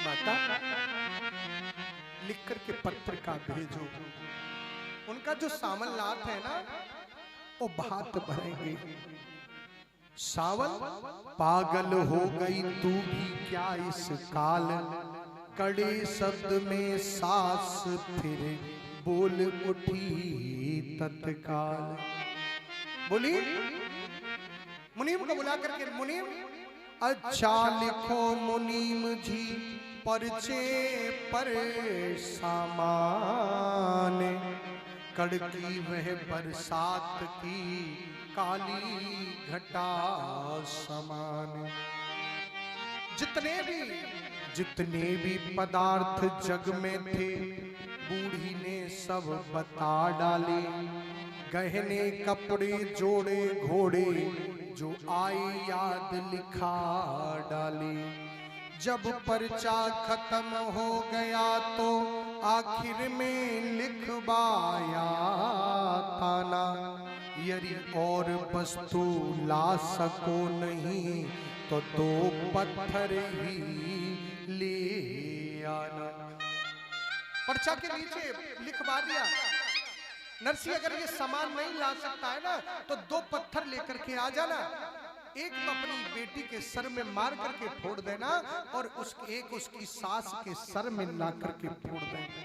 माता लिख करके पत्र का भेजो। उनका जो सावन लात है ना वो भात भरेंगे। सावन पागल हो गई तू भी क्या इस काल, कड़े शब्द में सास फिर बोल उठी तत्काल। बोली मुनीम को बुला करके, मुनीम अच्छा लिखो मुनीम जी पर्चे पर सामान, कड़की वह बरसात की काली घटा समान। जितने भी पदार्थ जग में थे बूढ़ी ने सब बता डाले। गहने कपड़े जोड़े घोड़े जो आए याद लिखा डाले। जब पर्चा खत्म हो गया तो आखिर में लिखवाया थाना, यदि और वस्तु ला सको नहीं तो दो पत्थर ही ले आना। पर्चा के नीचे लिखवा दिया, नरसी अगर ये सामान नहीं ला सकता है ना तो दो पत्थर लेकर के आ जाना। एक तो अपनी बेटी के सर में मार करके फोड़ देना और एक उसकी सास के सर में ला करके फोड़ देना।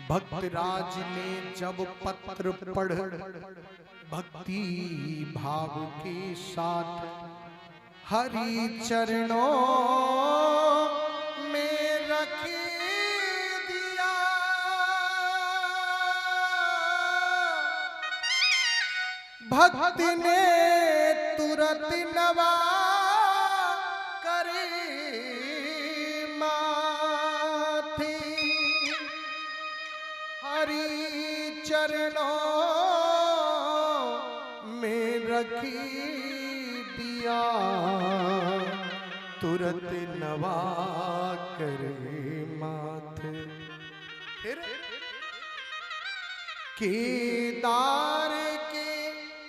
भक्तराज ने जब पत्र पढ़ भक्ति भाव के साथ हरि चरणों में रख दिया। भक्त ने तुरंत नवा करे माथे, हरि चरणों में रखी दिया। तुरंत नवा करे माथे। फिर केदार के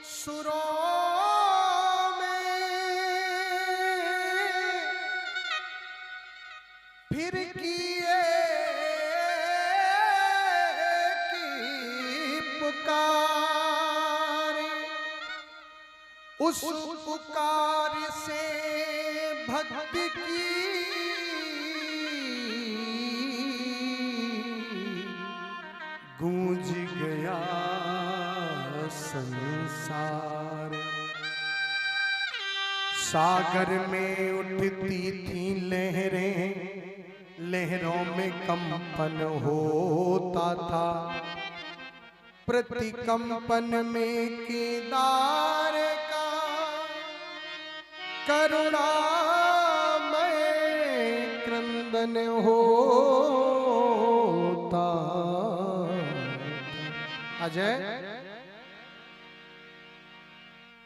सुरों में फिर किए की पुकार, उस पुकार से भक्ति की गूंज गया संसार। सागर में उठती थी लहरें, लहरों में कंपन होता था। प्रतिकंपन में केदार का करुणामय क्रंदन होता। अजय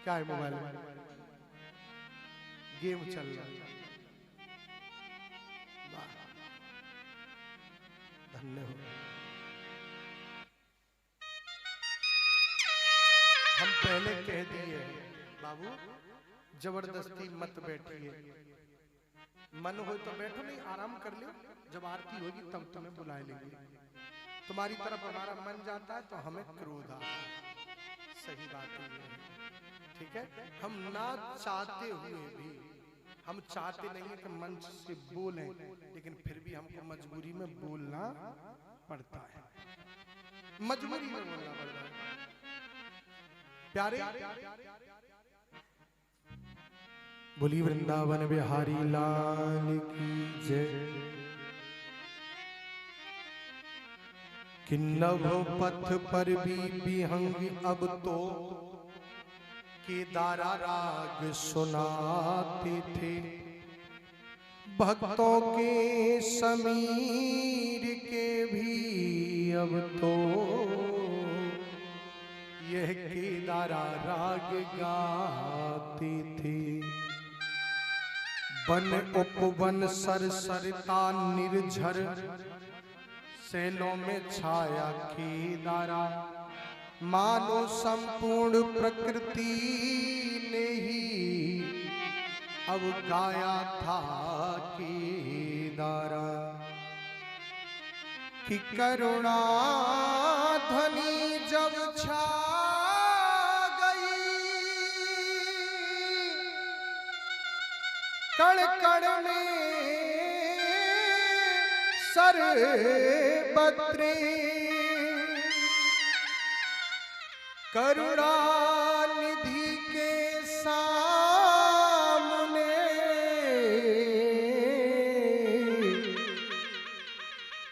क्या है मोबाइल में गेम चल रहा है। धन्य हो। हम पहले कह दिए बाबू जबरदस्ती मत बैठिए, मन हो तो बैठो, नहीं आराम कर लो। जब आरती होगी तब तुम्हें बुला लेंगे। तुम्हारी तरफ हमारा मन जाता है तो हमें क्रोध आता है। सही बात है, ठीक है। हम ना चाहते हुए भी, हम चाहते नहीं है कि मंच से बोलें, लेकिन फिर भी हमको मजबूरी में बोलना पड़ता है। मजबूरी में बोलना पड़ता है। प्यारे बोली वृंदावन बिहारी लाल की जय। किन्नव पथ पर भी विहंग अब तो केदारा राग सुनाते थे। भक्तों के समीर के भी अब तो यह केदारा राग गाते थे। वन उपवन सरसरता निर्झर, सैलों में छाया केदारा। मानो संपूर्ण प्रकृति ने ही अब गाया था केदारा। दारा कि करुणा ध्वनि जब छा गई, कण कण में सर्वत्र करुणा निधि के सामने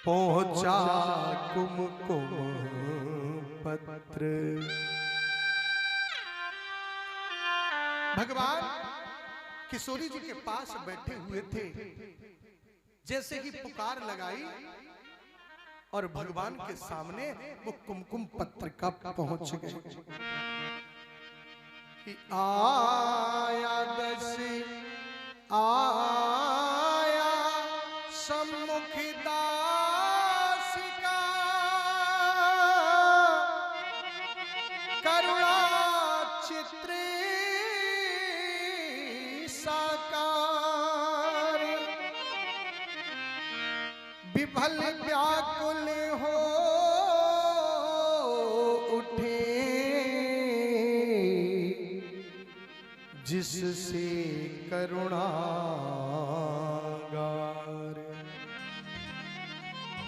पहुंचा कुमकुम पत्र। भगवान किशोरी जी के पास बैठे हुए थे, जैसे ही पुकार लगाई और भगवान के सामने वो कुमकुम पत्र का पहुंच गए कि आया दस आया सम्मुख दास का, करुणा चित्र साकार, विफल व्याकुल हो उठे, जिससे करुणागार।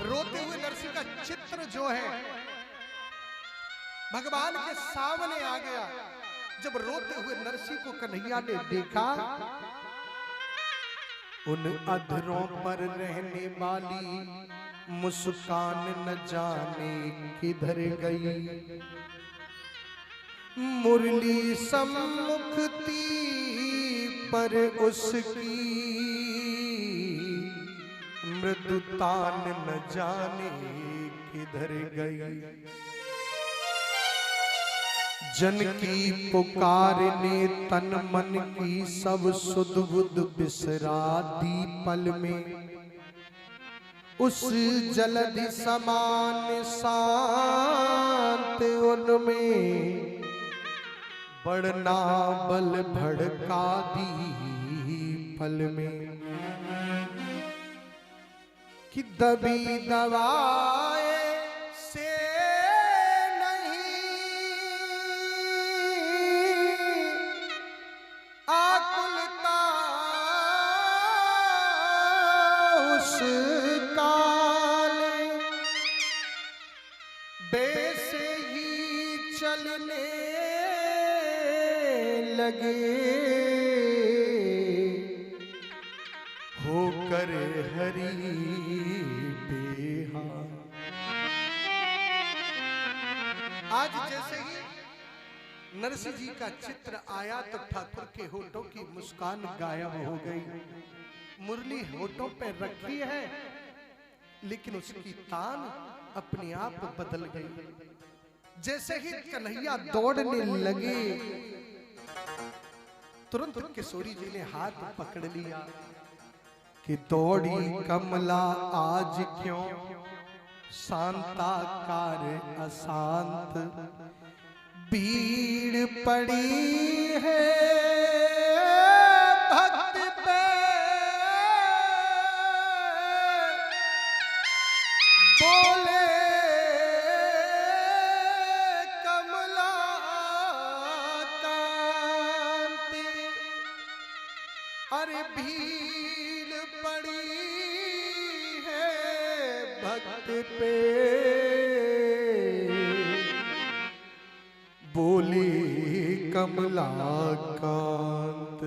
रोते हुए नरसिंह का चित्र जो है भगवान के सामने आ गया। जब रोते हुए नरसिंह को कन्हैया ने देखा, उन अधरों पर रहने वाली मुस्कान न जाने किधर गई, मुरली सम्मुख थी पर उसकी मृदुतान न जाने किधर गई। जन की पुकार ने तन मन की सब सुध बुध बिसरा दी पल में, उस जलधि समान शांत उनमें बढ़ना बल भड़का दी पल में, कि दबी दवाए से बेसे ही चलने लगे, होकर हरि बेहाल। आज जैसे ही नरसिंह जी का चित्र आया तो ठाकुर के होठों की मुस्कान गायब हो गई। मुरली होठों पे रखी है, लेकिन उसकी तान अपने आप बदल गई। जैसे ही कन्हैया दौड़ने लगे, तुरंत किशोरी जी ने हाथ पकड़ लिया कि दौड़ी कमला आज क्यों शांताकार अशांत, भीड़ पड़ी है भक्त पे, बोले कमला कांति, अरे भीड़ पड़ी है भक्त पे, बोली कमला कांत।